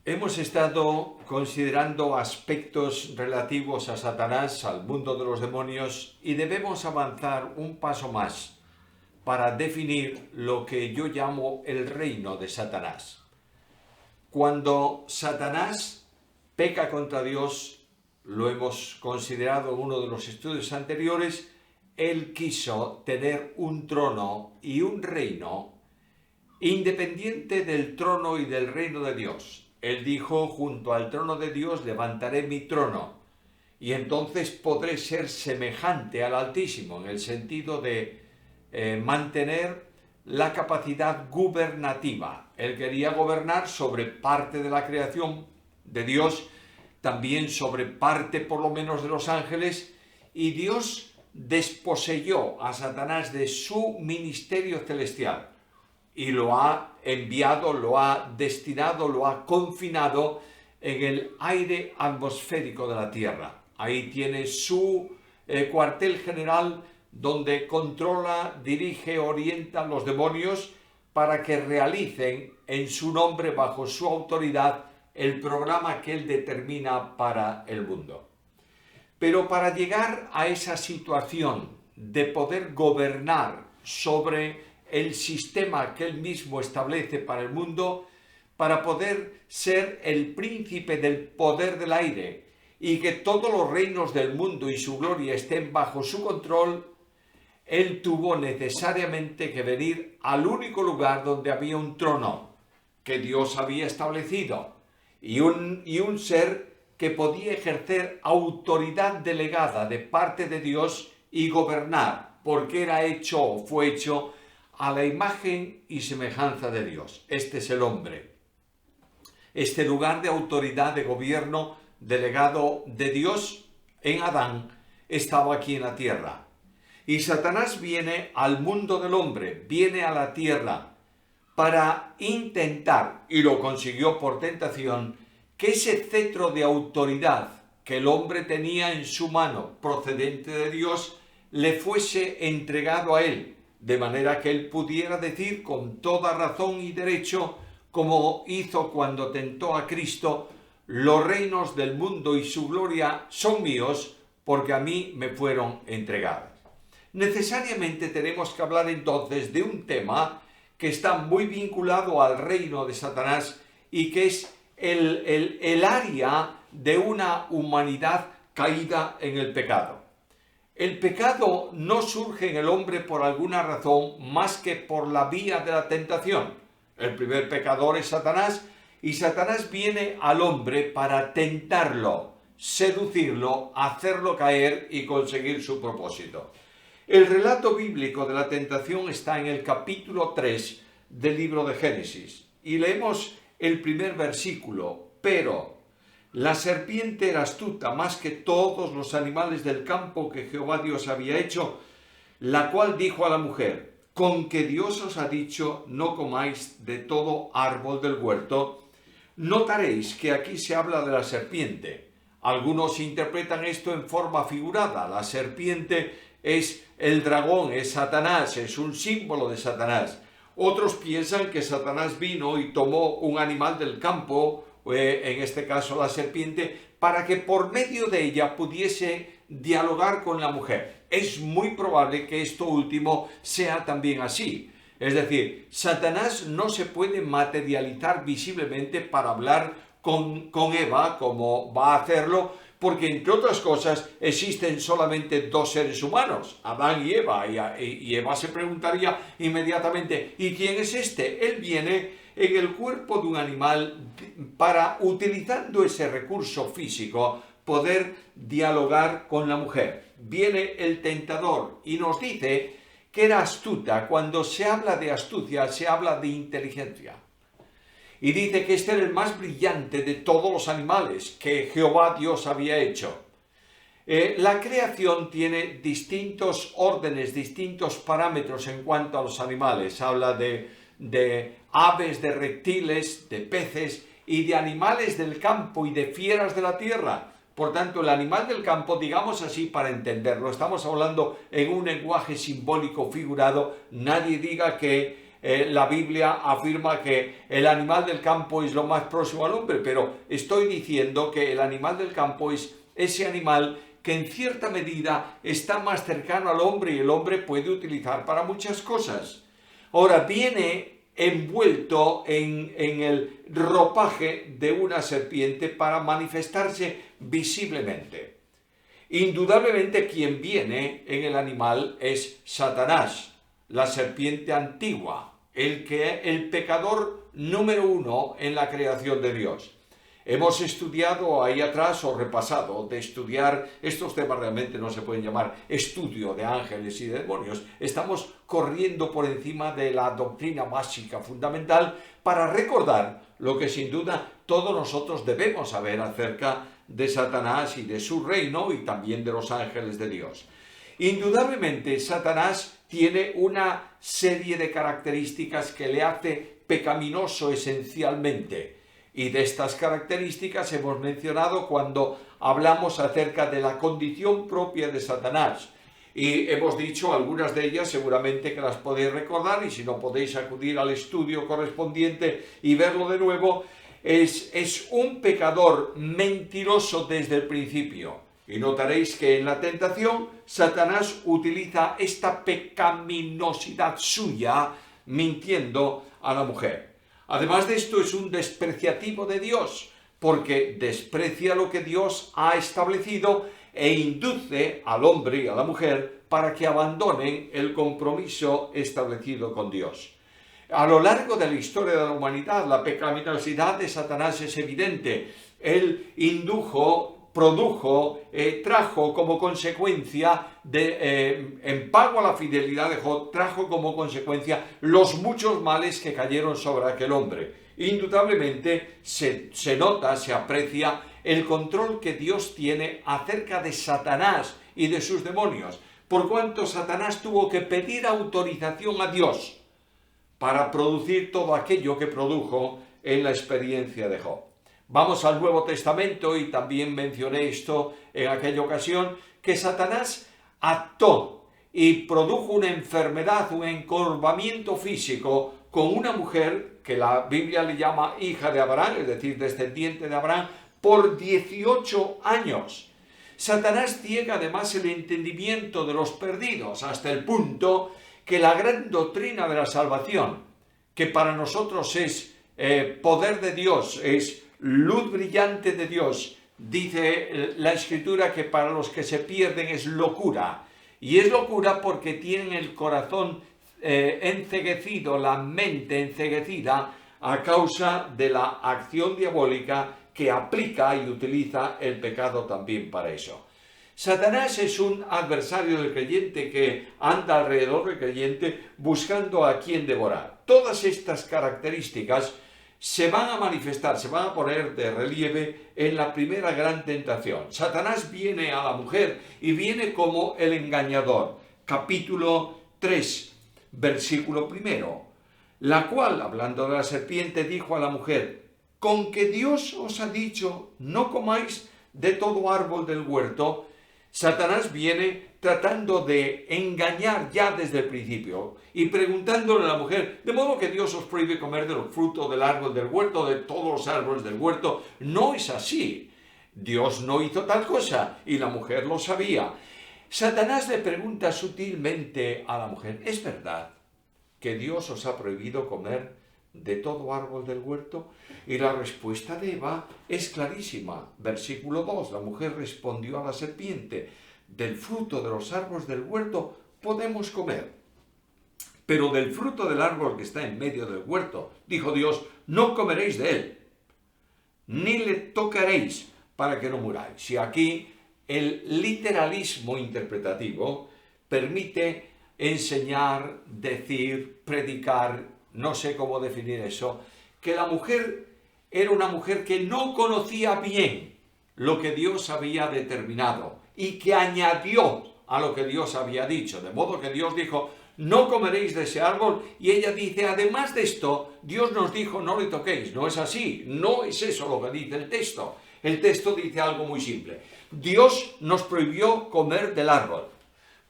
Hemos estado considerando aspectos relativos a Satanás, al mundo de los demonios, y debemos avanzar un paso más para definir lo que yo llamo el reino de Satanás. Cuando Satanás peca contra Dios, lo hemos considerado en uno de los estudios anteriores, él quiso tener un trono y un reino independiente del trono y del reino de Dios. Él dijo: junto al trono de Dios levantaré mi trono, y entonces podré ser semejante al Altísimo, en el sentido de mantener la capacidad gubernativa. Él quería gobernar sobre parte de la creación de Dios, también sobre parte por lo menos de los ángeles, y Dios desposeyó a Satanás de su ministerio celestial y lo ha enviado, lo ha destinado, lo ha confinado en el aire atmosférico de la Tierra. Ahí tiene su cuartel general, donde controla, dirige, orienta a los demonios para que realicen en su nombre, bajo su autoridad, el programa que él determina para el mundo. Pero para llegar a esa situación de poder gobernar sobre el sistema que él mismo establece para el mundo, para poder ser el príncipe del poder del aire y que todos los reinos del mundo y su gloria estén bajo su control, él tuvo necesariamente que venir al único lugar donde había un trono que Dios había establecido y un ser que podía ejercer autoridad delegada de parte de Dios y gobernar, porque fue hecho a la imagen y semejanza de Dios. Este es el hombre. Este lugar de autoridad, de gobierno delegado de Dios en Adán estaba aquí en la tierra. Y Satanás viene al mundo del hombre, viene a la tierra para intentar, y lo consiguió por tentación, que ese cetro de autoridad que el hombre tenía en su mano procedente de Dios le fuese entregado a él, de manera que él pudiera decir con toda razón y derecho, como hizo cuando tentó a Cristo: los reinos del mundo y su gloria son míos, porque a mí me fueron entregados. Necesariamente tenemos que hablar entonces de un tema que está muy vinculado al reino de Satanás y que es el área de una humanidad caída en el pecado. El pecado no surge en el hombre por alguna razón más que por la vía de la tentación. El primer pecador es Satanás, y Satanás viene al hombre para tentarlo, seducirlo, hacerlo caer y conseguir su propósito. El relato bíblico de la tentación está en el capítulo 3 del libro de Génesis, y leemos el primer versículo: pero la serpiente era astuta más que todos los animales del campo que Jehová Dios había hecho, la cual dijo a la mujer: con que Dios os ha dicho, no comáis de todo árbol del huerto. Notaréis que aquí se habla de la serpiente. Algunos interpretan esto en forma figurada. La serpiente es el dragón, es Satanás, es un símbolo de Satanás. Otros piensan que Satanás vino y tomó un animal del campo, en este caso la serpiente, para que por medio de ella pudiese dialogar con la mujer. Es muy probable que esto último sea también así. Es decir, Satanás no se puede materializar visiblemente para hablar con Eva, como va a hacerlo, porque entre otras cosas existen solamente dos seres humanos, Adán y Eva, y Eva se preguntaría inmediatamente: ¿y quién es este? Él viene en el cuerpo de un animal para, utilizando ese recurso físico, poder dialogar con la mujer. Viene el tentador y nos dice que era astuta. Cuando se habla de astucia, se habla de inteligencia. Y dice que este era el más brillante de todos los animales que Jehová Dios había hecho. La creación tiene distintos órdenes, distintos parámetros en cuanto a los animales. Habla de aves, de reptiles, de peces y de animales del campo y de fieras de la tierra. Por tanto, el animal del campo, digamos así para entenderlo, estamos hablando en un lenguaje simbólico figurado. Nadie diga que la Biblia afirma que el animal del campo es lo más próximo al hombre, pero estoy diciendo que el animal del campo es ese animal que en cierta medida está más cercano al hombre y el hombre puede utilizar para muchas cosas. Ahora, viene envuelto en el ropaje de una serpiente para manifestarse visiblemente. Indudablemente quien viene en el animal es Satanás, la serpiente antigua, el pecador número uno en la creación de Dios. Hemos estudiado ahí atrás o repasado de estudiar, estos temas realmente no se pueden llamar estudio de ángeles y de demonios. Estamos corriendo por encima de la doctrina básica fundamental para recordar lo que sin duda todos nosotros debemos saber acerca de Satanás y de su reino y también de los ángeles de Dios. Indudablemente Satanás tiene una serie de características que le hace pecaminoso esencialmente. Y de estas características hemos mencionado cuando hablamos acerca de la condición propia de Satanás. Y hemos dicho algunas de ellas, seguramente que las podéis recordar, y si no podéis acudir al estudio correspondiente y verlo de nuevo. Es un pecador mentiroso desde el principio. Y notaréis que en la tentación Satanás utiliza esta pecaminosidad suya mintiendo a la mujer. Además de esto, es un despreciativo de Dios, porque desprecia lo que Dios ha establecido e induce al hombre y a la mujer para que abandonen el compromiso establecido con Dios. A lo largo de la historia de la humanidad, la pecaminosidad de Satanás es evidente. Él trajo como consecuencia, en pago a la fidelidad de Job, trajo como consecuencia los muchos males que cayeron sobre aquel hombre. Indudablemente se nota, se aprecia el control que Dios tiene acerca de Satanás y de sus demonios, por cuanto Satanás tuvo que pedir autorización a Dios para producir todo aquello que produjo en la experiencia de Job. Vamos al Nuevo Testamento y también mencioné esto en aquella ocasión, que Satanás actuó y produjo una enfermedad, un encorvamiento físico con una mujer que la Biblia le llama hija de Abraham, es decir, descendiente de Abraham, por 18 años. Satanás ciega además el entendimiento de los perdidos hasta el punto que la gran doctrina de la salvación, que para nosotros es poder de Dios, es luz brillante de Dios, dice la Escritura que para los que se pierden es locura. Y es locura porque tienen el corazón enceguecido, la mente enceguecida a causa de la acción diabólica que aplica y utiliza el pecado también para eso. Satanás es un adversario del creyente que anda alrededor del creyente buscando a quien devorar. Todas estas características se van a manifestar, se van a poner de relieve en la primera gran tentación. Satanás viene a la mujer y viene como el engañador. Capítulo 3, versículo 1. La cual, hablando de la serpiente, dijo a la mujer: ¿con que Dios os ha dicho, no comáis de todo árbol del huerto? Satanás viene tratando de engañar ya desde el principio y preguntándole a la mujer, de modo que Dios os prohíbe comer de los frutos del árbol del huerto, de todos los árboles del huerto. No es así. Dios no hizo tal cosa y la mujer lo sabía. Satanás le pregunta sutilmente a la mujer, ¿es verdad que Dios os ha prohibido comer de todo árbol del huerto? Y la respuesta de Eva es clarísima. Versículo 2, la mujer respondió a la serpiente: del fruto de los árboles del huerto podemos comer, pero del fruto del árbol que está en medio del huerto, dijo Dios, no comeréis de él, ni le tocaréis para que no muráis. Y aquí el literalismo interpretativo permite enseñar, decir, predicar, no sé cómo definir eso, que la mujer era una mujer que no conocía bien lo que Dios había determinado y que añadió a lo que Dios había dicho. De modo que Dios dijo, no comeréis de ese árbol, y ella dice, además de esto, Dios nos dijo, no le toquéis. No es así, no es eso lo que dice el texto. El texto dice algo muy simple. Dios nos prohibió comer del árbol.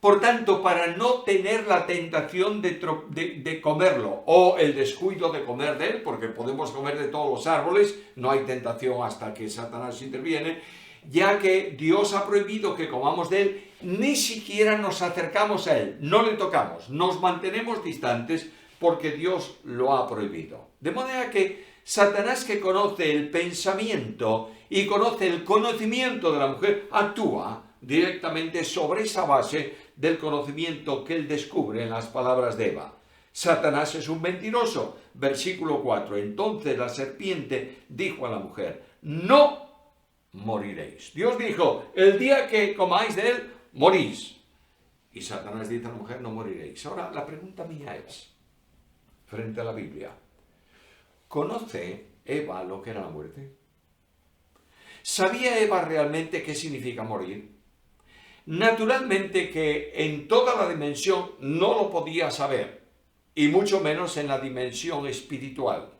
Por tanto, para no tener la tentación de comerlo o el descuido de comer de él, porque podemos comer de todos los árboles, no hay tentación hasta que Satanás interviene, ya que Dios ha prohibido que comamos de él, ni siquiera nos acercamos a él, no le tocamos, nos mantenemos distantes porque Dios lo ha prohibido. De manera que Satanás, que conoce el pensamiento y conoce el conocimiento de la mujer, actúa directamente sobre esa base del conocimiento que él descubre en las palabras de Eva. Satanás es un mentiroso. Versículo 4. Entonces la serpiente dijo a la mujer: no moriréis. Dios dijo: el día que comáis de él, morís. Y Satanás dice a la mujer: no moriréis. Ahora, la pregunta mía es, frente a la Biblia, ¿conoce Eva lo que era la muerte? ¿Sabía Eva realmente qué significa morir? Naturalmente que en toda la dimensión no lo podía saber, y mucho menos en la dimensión espiritual.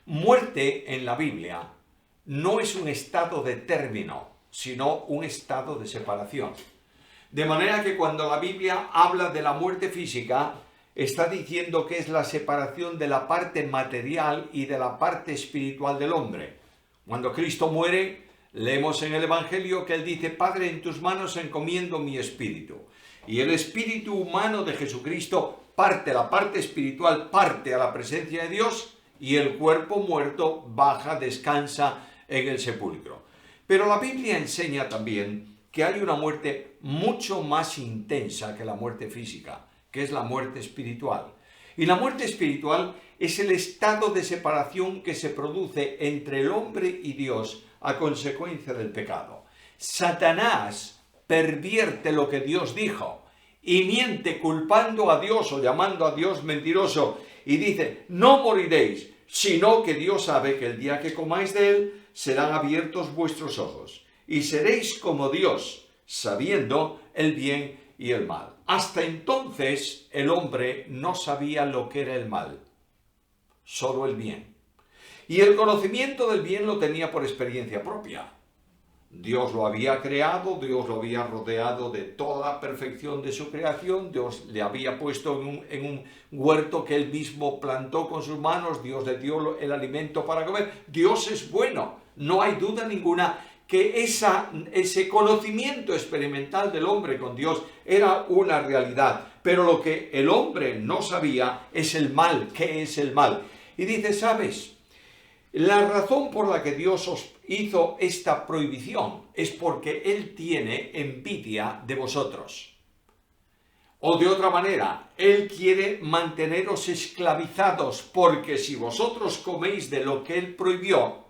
Muerte en la Biblia no es un estado de término, sino un estado de separación. De manera que cuando la Biblia habla de la muerte física, está diciendo que es la separación de la parte material y de la parte espiritual del hombre. Cuando Cristo muere, leemos en el Evangelio que él dice: Padre, en tus manos encomiendo mi espíritu. Y el espíritu humano de Jesucristo parte, la parte espiritual parte a la presencia de Dios, y el cuerpo muerto baja, descansa en el sepulcro. Pero la Biblia enseña también que hay una muerte mucho más intensa que la muerte física, que es la muerte espiritual. Y la muerte espiritual es el estado de separación que se produce entre el hombre y Dios a consecuencia del pecado. Satanás pervierte lo que Dios dijo y miente culpando a Dios o llamando a Dios mentiroso y dice: no moriréis, sino que Dios sabe que el día que comáis de él serán abiertos vuestros ojos y seréis como Dios, sabiendo el bien y el mal. Hasta entonces el hombre no sabía lo que era el mal, solo el bien. Y el conocimiento del bien lo tenía por experiencia propia. Dios lo había creado, Dios lo había rodeado de toda la perfección de su creación, Dios le había puesto en un huerto que él mismo plantó con sus manos, Dios le dio el alimento para comer. Dios es bueno, no hay duda ninguna que ese conocimiento experimental del hombre con Dios era una realidad, pero lo que el hombre no sabía es el mal. ¿Qué es el mal? Y dice: ¿sabes? La razón por la que Dios os hizo esta prohibición es porque Él tiene envidia de vosotros. O de otra manera, Él quiere manteneros esclavizados, porque si vosotros coméis de lo que Él prohibió,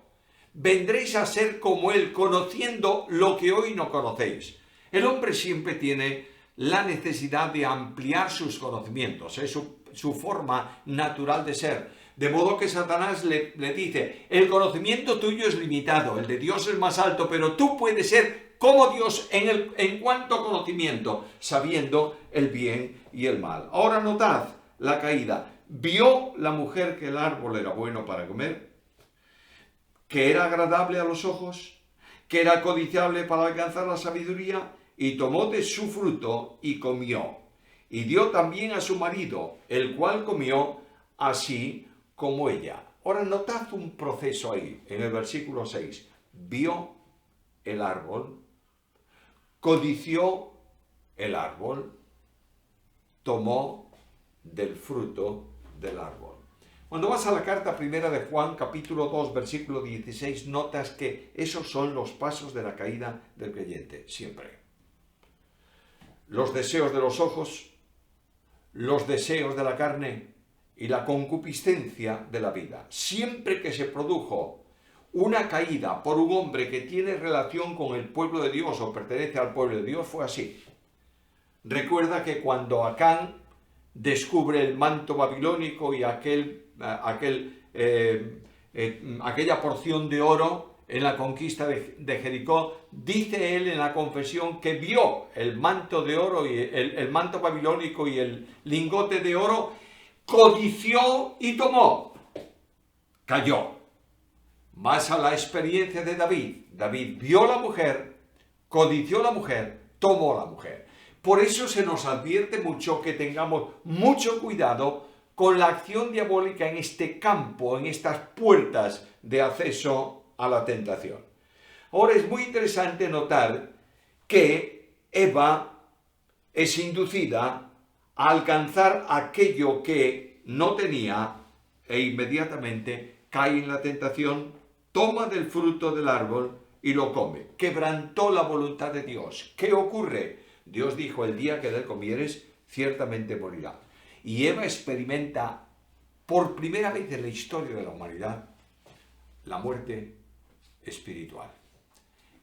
vendréis a ser como Él, conociendo lo que hoy no conocéis. El hombre siempre tiene la necesidad de ampliar sus conocimientos, es su forma natural de ser. De modo que Satanás le dice: el conocimiento tuyo es limitado, el de Dios es más alto, pero tú puedes ser como Dios en cuanto a conocimiento, sabiendo el bien y el mal. Ahora notad la caída. Vio la mujer que el árbol era bueno para comer, que era agradable a los ojos, que era codiciable para alcanzar la sabiduría, y tomó de su fruto y comió. Y dio también a su marido, el cual comió así como ella. Ahora notad un proceso ahí, en el versículo 6. Vio el árbol, codició el árbol, tomó del fruto del árbol. Cuando vas a la carta primera de Juan, capítulo 2, versículo 16, notas que esos son los pasos de la caída del creyente, siempre. Los deseos de los ojos, los deseos de la carne y la concupiscencia de la vida. Siempre que se produjo una caída por un hombre que tiene relación con el pueblo de Dios o pertenece al pueblo de Dios, fue así. Recuerda que cuando Acán descubre el manto babilónico y aquella porción de oro en la conquista de Jericó, dice él en la confesión que vio el manto de oro y el manto babilónico y el lingote de oro, codició y tomó. Cayó. Más a la experiencia de David. David vio la mujer, codició la mujer, tomó la mujer. Por eso se nos advierte mucho que tengamos mucho cuidado con la acción diabólica en este campo, en estas puertas de acceso a la tentación. Ahora es muy interesante notar que Eva es inducida a alcanzar aquello que no tenía e inmediatamente cae en la tentación, toma del fruto del árbol y lo come. Quebrantó la voluntad de Dios. ¿Qué ocurre? Dios dijo: el día que de él comieres, ciertamente morirá. Y Eva experimenta por primera vez en la historia de la humanidad la muerte espiritual.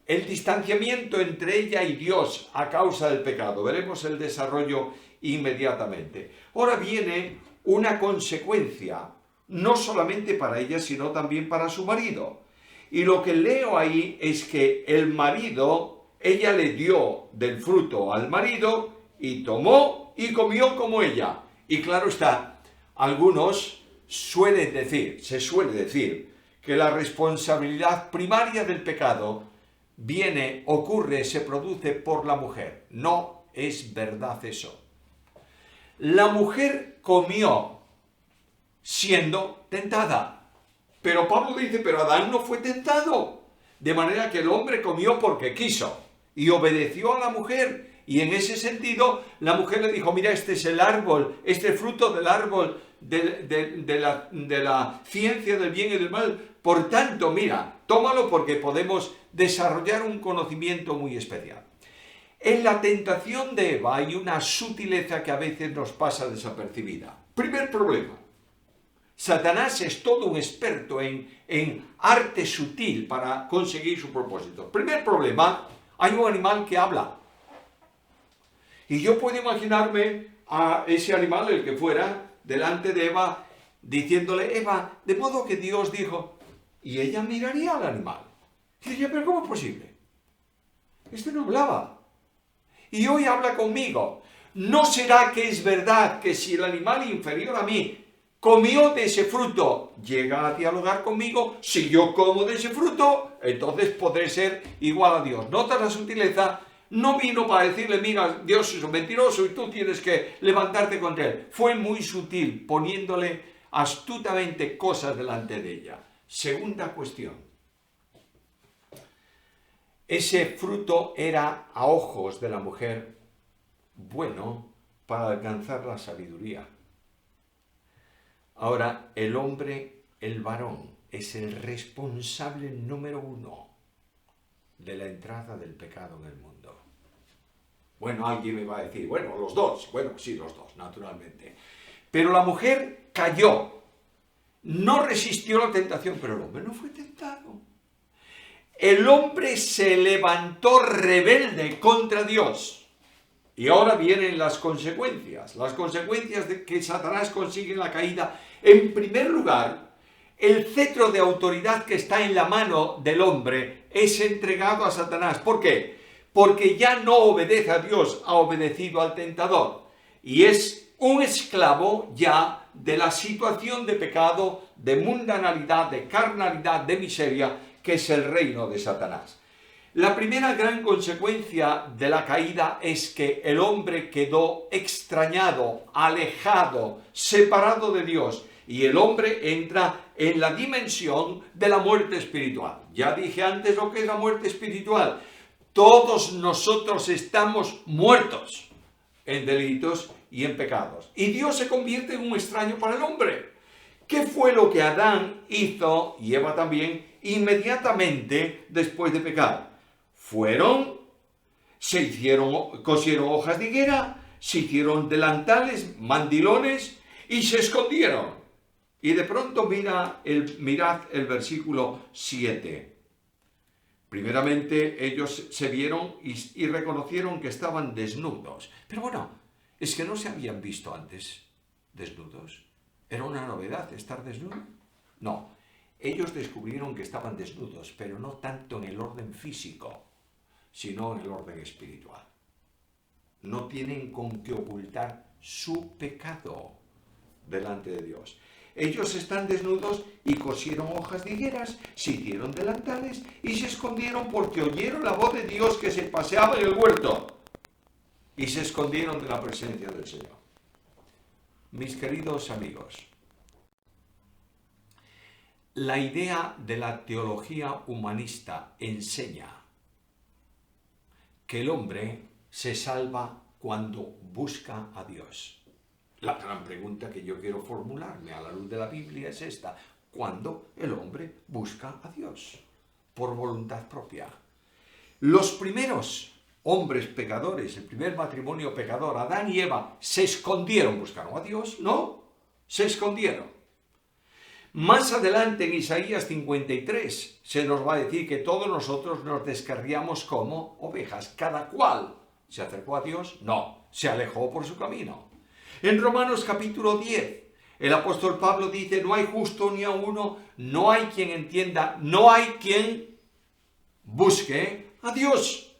El distanciamiento entre ella y Dios a causa del pecado. Veremos el desarrollo inmediatamente. Ahora viene una consecuencia, no solamente para ella, sino también para su marido. Y lo que leo ahí es que el marido, ella le dio del fruto al marido y tomó y comió como ella. Y claro está, algunos se suele decir que la responsabilidad primaria del pecado se produce por la mujer. No es verdad eso. La mujer comió siendo tentada. Pero Pablo dice: pero Adán no fue tentado. De manera que el hombre comió porque quiso y obedeció a la mujer. Y en ese sentido, la mujer le dijo: mira, este es el árbol, este fruto del árbol de la ciencia del bien y del mal. Por tanto, mira, tómalo porque podemos desarrollar un conocimiento muy especial. En la tentación de Eva hay una sutileza que a veces nos pasa desapercibida. Primer problema: Satanás es todo un experto en arte sutil para conseguir su propósito. Primer problema: hay un animal que habla. Y yo puedo imaginarme a ese animal, el que fuera, delante de Eva, diciéndole: Eva, de modo que Dios dijo. Y ella miraría al animal y diría: pero ¿cómo es posible? Este no hablaba. Y hoy habla conmigo. ¿No será que es verdad que si el animal inferior a mí comió de ese fruto, llega a dialogar conmigo? Si yo como de ese fruto, entonces podré ser igual a Dios. ¿Notas la sutileza? No vino para decirle: mira, Dios es un mentiroso y tú tienes que levantarte contra él. Fue muy sutil, poniéndole astutamente cosas delante de ella. Segunda cuestión: ese fruto era a ojos de la mujer bueno para alcanzar la sabiduría. Ahora, el hombre, el varón, es el responsable número 1 de la entrada del pecado en el mundo. Bueno, alguien me va a decir: bueno, los dos. Bueno, sí, los dos, naturalmente. Pero la mujer cayó, no resistió la tentación, pero el hombre no fue tentado. El hombre se levantó rebelde contra Dios. Y ahora vienen las consecuencias de que Satanás consigue la caída. En primer lugar, el cetro de autoridad que está en la mano del hombre es entregado a Satanás. ¿Por qué? Porque ya no obedece a Dios, ha obedecido al tentador. Y es un esclavo ya de la situación de pecado, de mundanalidad, de carnalidad, de miseria, que es el reino de Satanás. La primera gran consecuencia de la caída es que el hombre quedó extrañado, alejado, separado de Dios, y el hombre entra en la dimensión de la muerte espiritual. Ya dije antes lo que es la muerte espiritual. Todos nosotros estamos muertos en delitos y en pecados. Y Dios se convierte en un extraño para el hombre. ¿Qué fue lo que Adán hizo, y Eva también, inmediatamente después de pecar? Cosieron hojas de higuera, se hicieron delantales, mandilones y se escondieron. Y de pronto mirad el versículo 7. Primeramente ellos se vieron y reconocieron que estaban desnudos. Pero bueno, es que no se habían visto antes desnudos. ¿Era una novedad estar desnudo? No, ellos descubrieron que estaban desnudos, pero no tanto en el orden físico, sino en el orden espiritual. No tienen con qué ocultar su pecado delante de Dios. Ellos están desnudos y cosieron hojas de higueras, se hicieron delantales y se escondieron porque oyeron la voz de Dios que se paseaba en el huerto. y se escondieron de la presencia del Señor. Mis queridos amigos, la idea de la teología humanista enseña que el hombre se salva cuando busca a Dios. La gran pregunta que yo quiero formularme a la luz de la Biblia es esta: ¿cuándo el hombre busca a Dios? Por voluntad propia. Los primeros hombres pecadores, el primer matrimonio pecador, Adán y Eva, ¿se escondieron? ¿Buscaron a Dios? No, se escondieron. Más adelante en Isaías 53 se nos va a decir que todos nosotros nos descarriamos como ovejas. ¿Cada cual se acercó a Dios? No, se alejó por su camino. En Romanos capítulo 10, el apóstol Pablo dice: no hay justo ni a uno, no hay quien entienda, no hay quien busque a Dios.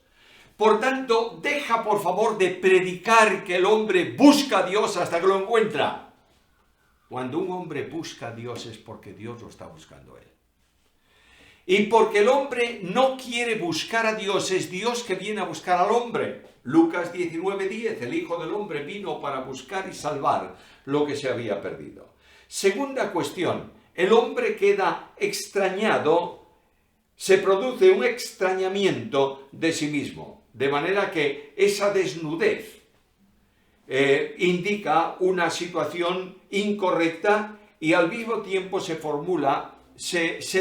Por tanto, deja por favor de predicar que el hombre busca a Dios hasta que lo encuentra. Cuando un hombre busca a Dios es porque Dios lo está buscando a él. Y porque el hombre no quiere buscar a Dios, es Dios que viene a buscar al hombre. Lucas 19:10, el Hijo del Hombre vino para buscar y salvar lo que se había perdido. Segunda cuestión, el hombre queda extrañado, se produce un extrañamiento de sí mismo, de manera que esa desnudez indica una situación incorrecta y al mismo tiempo se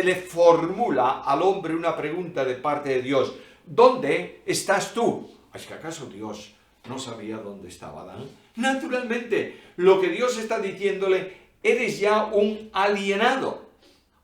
le formula al hombre una pregunta de parte de Dios: ¿dónde estás tú? ¿Es que acaso Dios no sabía dónde estaba Adán? Naturalmente, lo que Dios está diciéndole: eres ya un alienado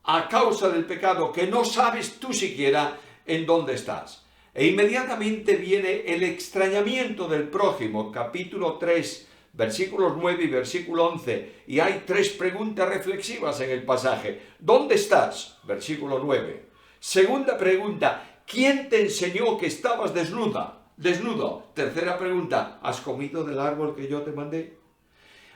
a causa del pecado, que no sabes tú siquiera en dónde estás. E inmediatamente viene el extrañamiento del prójimo, capítulo 3, versículos 9 y versículo 11, y hay 3 preguntas reflexivas en el pasaje. ¿Dónde estás? Versículo 9. Segunda pregunta: ¿quién te enseñó que estabas desnudo? Tercera pregunta: ¿has comido del árbol que yo te mandé?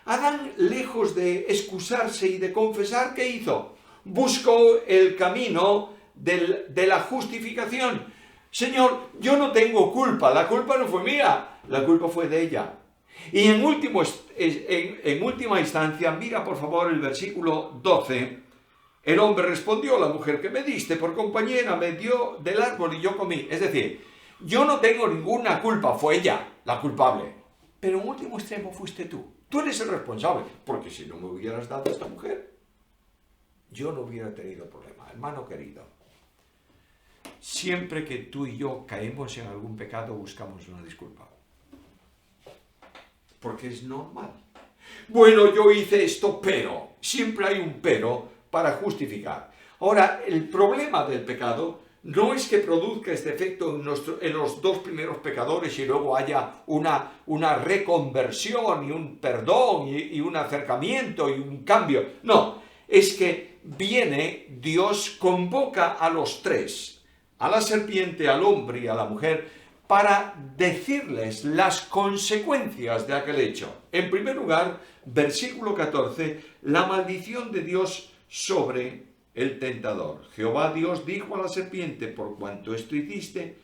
Adán, lejos de excusarse y de confesar, ¿qué hizo? Buscó el camino de la justificación. Señor, yo no tengo culpa, la culpa no fue mía, la culpa fue de ella. Y en última instancia, mira por favor el versículo 12, el hombre respondió: la mujer que me diste por compañera me dio del árbol y yo comí. Es decir, yo no tengo ninguna culpa, fue ella la culpable. Pero en último extremo fuiste tú eres el responsable, porque si no me hubieras dado a esta mujer, yo no hubiera tenido problema. Hermano querido, siempre que tú y yo caemos en algún pecado, buscamos una disculpa. Porque es normal. Bueno, yo hice esto, pero. Siempre hay un pero para justificar. Ahora, el problema del pecado no es que produzca este efecto en los 2 primeros pecadores y luego haya una reconversión y un perdón y un acercamiento y un cambio. No, es que viene, Dios convoca a los 3, a la serpiente, al hombre y a la mujer, para decirles las consecuencias de aquel hecho. En primer lugar, versículo 14, la maldición de Dios sobre el tentador. Jehová Dios dijo a la serpiente: por cuanto esto hiciste,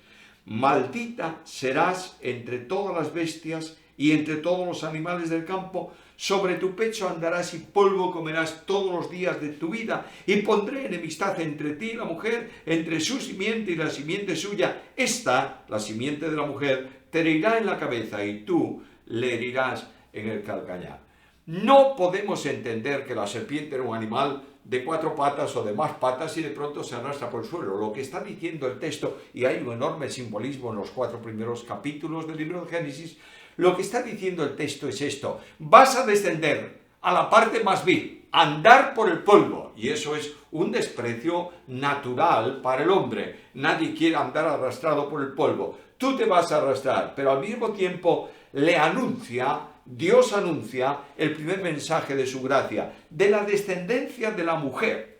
maldita serás entre todas las bestias y entre todos los animales del campo. Sobre tu pecho andarás y polvo comerás todos los días de tu vida, y pondré enemistad entre ti y la mujer, entre su simiente y la simiente suya. Esta, la simiente de la mujer, te herirá en la cabeza y tú le herirás en el calcañar. No podemos entender que la serpiente era un animal de 4 patas o de más patas y de pronto se arrastra por el suelo. Lo que está diciendo el texto, y hay un enorme simbolismo en los 4 primeros capítulos del libro de Génesis, lo que está diciendo el texto es esto: vas a descender a la parte más vil, andar por el polvo, y eso es un desprecio natural para el hombre. Nadie quiere andar arrastrado por el polvo. Tú te vas a arrastrar, pero al mismo tiempo Dios anuncia el primer mensaje de su gracia: de la descendencia de la mujer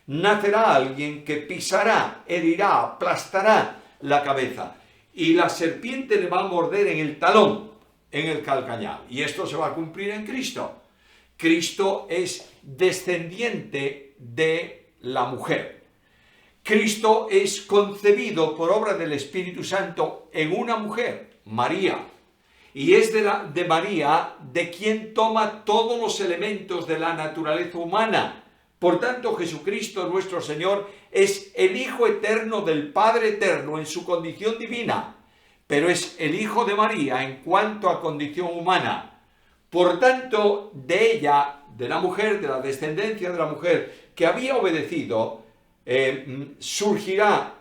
nacerá alguien que pisará, herirá, aplastará la cabeza, y la serpiente le va a morder en el talón, en el calcañar. Y esto se va a cumplir en Cristo. Cristo es descendiente de la mujer. Cristo es concebido por obra del Espíritu Santo en una mujer, María. y es de María de quien toma todos los elementos de la naturaleza humana. Por tanto, Jesucristo nuestro Señor es el Hijo eterno del Padre eterno en su condición divina, pero es el Hijo de María en cuanto a condición humana. Por tanto, de ella, de la mujer, de la descendencia de la mujer que había obedecido, surgirá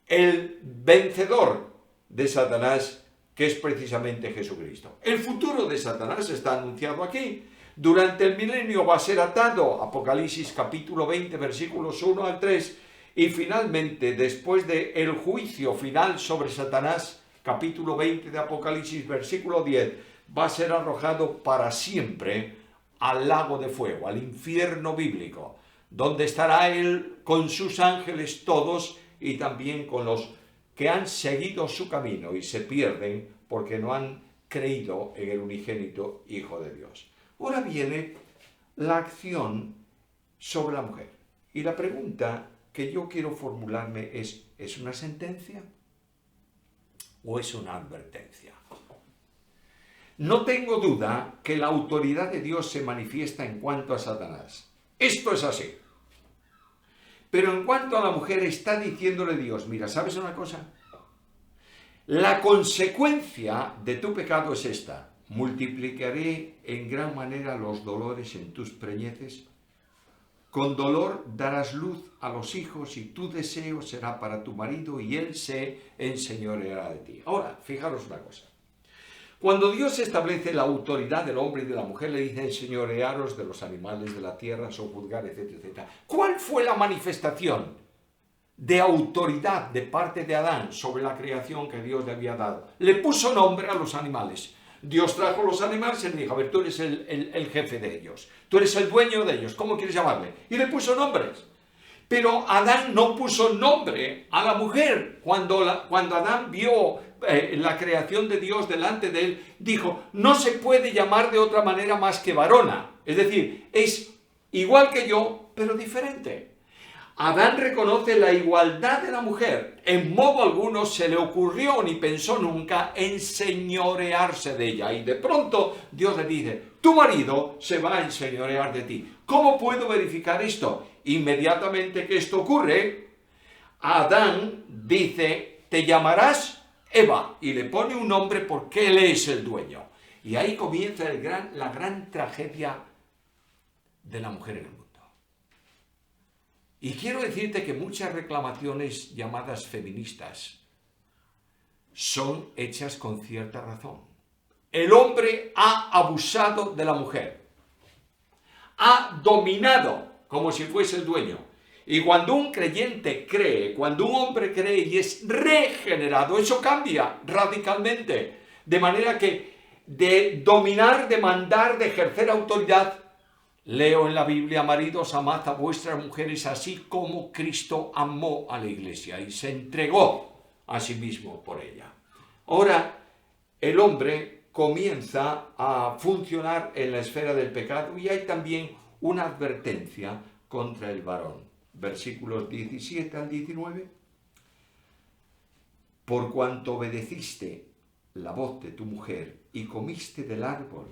el vencedor de Satanás, que es precisamente Jesucristo. El futuro de Satanás está anunciado aquí. Durante el milenio va a ser atado, Apocalipsis capítulo 20, versículos 1 al 3, y finalmente, después del juicio final sobre Satanás, capítulo 20 de Apocalipsis, versículo 10, va a ser arrojado para siempre al lago de fuego, al infierno bíblico, donde estará él con sus ángeles todos y también con los que han seguido su camino y se pierden porque no han creído en el unigénito Hijo de Dios. Ahora viene la acción sobre la mujer. Y la pregunta que yo quiero formularme ¿es una sentencia o es una advertencia? No tengo duda que la autoridad de Dios se manifiesta en cuanto a Satanás. Esto es así. Pero en cuanto a la mujer está diciéndole Dios, mira, ¿sabes una cosa? La consecuencia de tu pecado es esta: multiplicaré en gran manera los dolores en tus preñeces. Con dolor darás luz a los hijos y tu deseo será para tu marido y él se enseñoreará de ti. Ahora, fijaros una cosa. Cuando Dios establece la autoridad del hombre y de la mujer, le dice enseñorearos de los animales de la tierra, sojuzgar, etcétera, etcétera. ¿Cuál fue la manifestación de autoridad de parte de Adán sobre la creación que Dios le había dado? Le puso nombre a los animales. Dios trajo los animales y le dijo, a ver, tú eres el jefe de ellos, tú eres el dueño de ellos, ¿cómo quieres llamarle? Y le puso nombres. Pero Adán no puso nombre a la mujer. Cuando Adán vio la creación de Dios delante de él, dijo, no se puede llamar de otra manera más que varona. Es decir, es igual que yo, pero diferente. Adán reconoce la igualdad de la mujer. En modo alguno se le ocurrió ni pensó nunca enseñorearse de ella. Y de pronto Dios le dice, tu marido se va a enseñorear de ti. ¿Cómo puedo verificar esto? Inmediatamente que esto ocurre, Adán dice, te llamarás Eva, y le pone un nombre porque él es el dueño. Y ahí comienza la gran tragedia de la mujer en el mundo. Y quiero decirte que muchas reclamaciones llamadas feministas son hechas con cierta razón. El hombre ha abusado de la mujer, ha dominado como si fuese el dueño. Y cuando un creyente cree, cuando un hombre cree y es regenerado, eso cambia radicalmente. De manera que de dominar, de mandar, de ejercer autoridad, leo en la Biblia, maridos, amad a vuestras mujeres así como Cristo amó a la iglesia y se entregó a sí mismo por ella. Ahora, el hombre comienza a funcionar en la esfera del pecado y hay también una advertencia contra el varón. Versículos 17 al 19. Por cuanto obedeciste la voz de tu mujer y comiste del árbol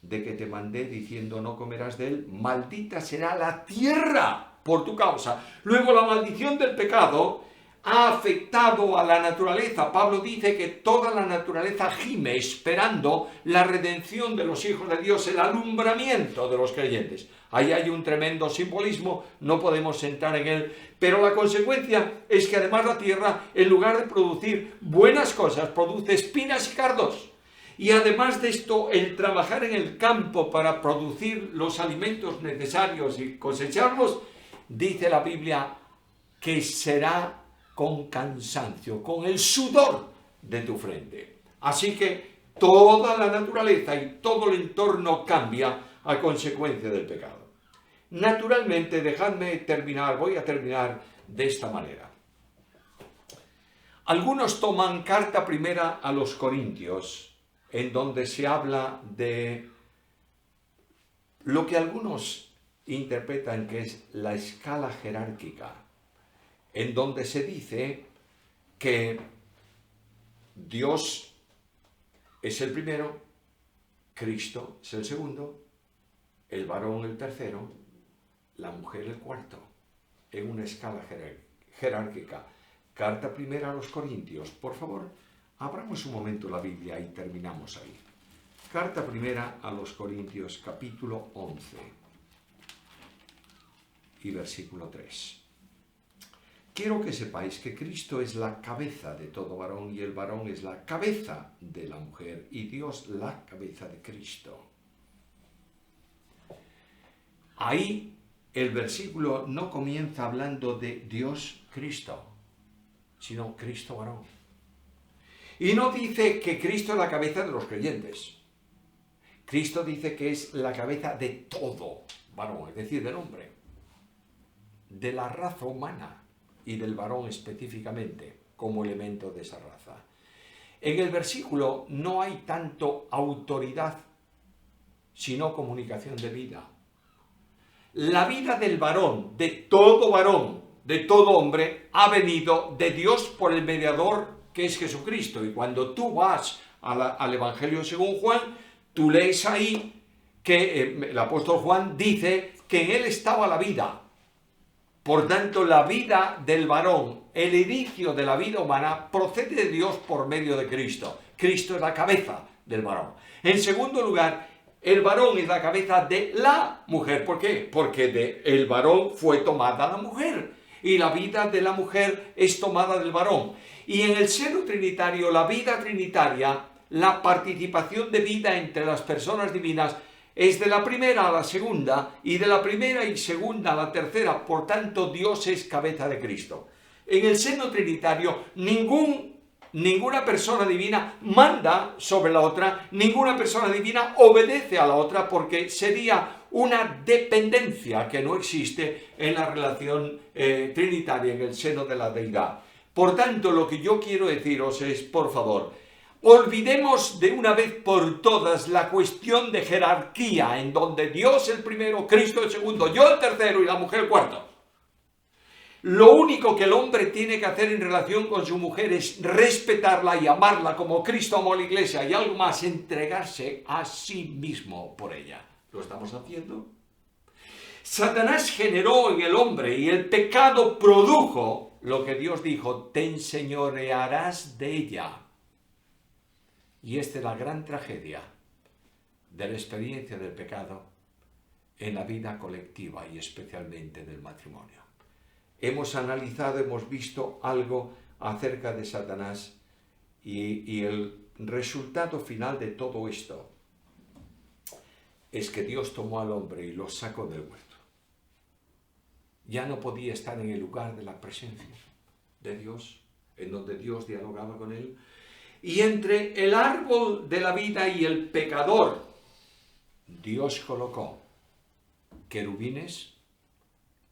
de que te mandé diciendo no comerás de él, maldita será la tierra por tu causa. Luego la maldición del pecado ha afectado a la naturaleza. Pablo dice que toda la naturaleza gime esperando la redención de los hijos de Dios, el alumbramiento de los creyentes. Ahí hay un tremendo simbolismo, no podemos entrar en él, pero la consecuencia es que además la tierra, en lugar de producir buenas cosas, produce espinas y cardos. Y además de esto, el trabajar en el campo para producir los alimentos necesarios y cosecharlos, dice la Biblia que será con cansancio, con el sudor de tu frente. Así que toda la naturaleza y todo el entorno cambia a consecuencia del pecado. Naturalmente, dejadme terminar, voy a terminar de esta manera. Algunos toman carta primera a los Corintios, en donde se habla de lo que algunos interpretan que es la escala jerárquica, en donde se dice que Dios es el primero, Cristo es el segundo, el varón el tercero, la mujer el cuarto, en una escala jerárquica. Carta primera a los Corintios. Por favor, abramos un momento la Biblia y terminamos ahí. Carta primera a los Corintios, capítulo 11 y versículo 3. Quiero que sepáis que Cristo es la cabeza de todo varón y el varón es la cabeza de la mujer y Dios la cabeza de Cristo. Ahí el versículo no comienza hablando de Dios Cristo, sino Cristo varón. Y no dice que Cristo es la cabeza de los creyentes. Cristo dice que es la cabeza de todo varón, es decir, del hombre, de la raza humana y del varón específicamente como elemento de esa raza. En el versículo no hay tanto autoridad, sino comunicación de vida. La vida del varón, de todo hombre, ha venido de Dios por el mediador que es Jesucristo. Y cuando tú vas al Evangelio según Juan, tú lees ahí que el apóstol Juan dice que en él estaba la vida. Por tanto, la vida del varón, el inicio de la vida humana, procede de Dios por medio de Cristo. Cristo es la cabeza del varón. En segundo lugar, el varón es la cabeza de la mujer. ¿Por qué? Porque del varón fue tomada la mujer. Y la vida de la mujer es tomada del varón. Y en el seno trinitario, la vida trinitaria, la participación de vida entre las personas divinas, es de la primera a la segunda y de la primera y segunda a la tercera. Por tanto, Dios es cabeza de Cristo. En el seno trinitario, ninguna persona divina manda sobre la otra, ninguna persona divina obedece a la otra, porque sería una dependencia que no existe en la relación trinitaria, en el seno de la deidad. Por tanto, lo que yo quiero deciros es, por favor, olvidemos de una vez por todas la cuestión de jerarquía, en donde Dios el primero, Cristo el segundo, yo el tercero y la mujer el cuarto. Lo único que el hombre tiene que hacer en relación con su mujer es respetarla y amarla como Cristo amó a la iglesia, y algo más, entregarse a sí mismo por ella. ¿Lo estamos haciendo? Satanás generó en el hombre y el pecado produjo lo que Dios dijo: te enseñorearás de ella. Y esta es la gran tragedia de la experiencia del pecado en la vida colectiva y especialmente del matrimonio. Hemos analizado, hemos visto algo acerca de Satanás y el resultado final de todo esto es que Dios tomó al hombre y lo sacó del huerto. Ya no podía estar en el lugar de la presencia de Dios, en donde Dios dialogaba con él. Y entre el árbol de la vida y el pecador, Dios colocó querubines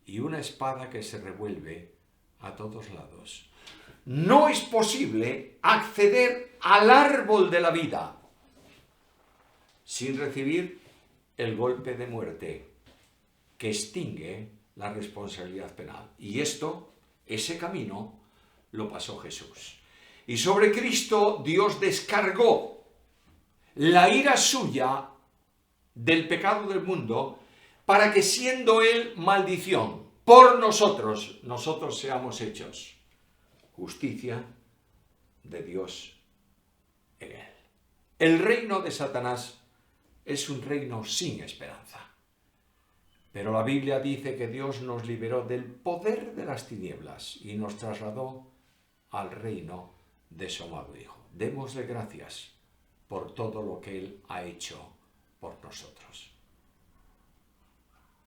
y una espada que se revuelve a todos lados. No es posible acceder al árbol de la vida sin recibir el golpe de muerte que extingue la responsabilidad penal. Y ese camino, lo pasó Jesús. Y sobre Cristo Dios descargó la ira suya del pecado del mundo, para que, siendo él maldición por nosotros, nosotros seamos hechos justicia de Dios en él. El reino de Satanás es un reino sin esperanza. Pero la Biblia dice que Dios nos liberó del poder de las tinieblas y nos trasladó al reino de su amado Hijo. Démosle gracias por todo lo que Él ha hecho por nosotros.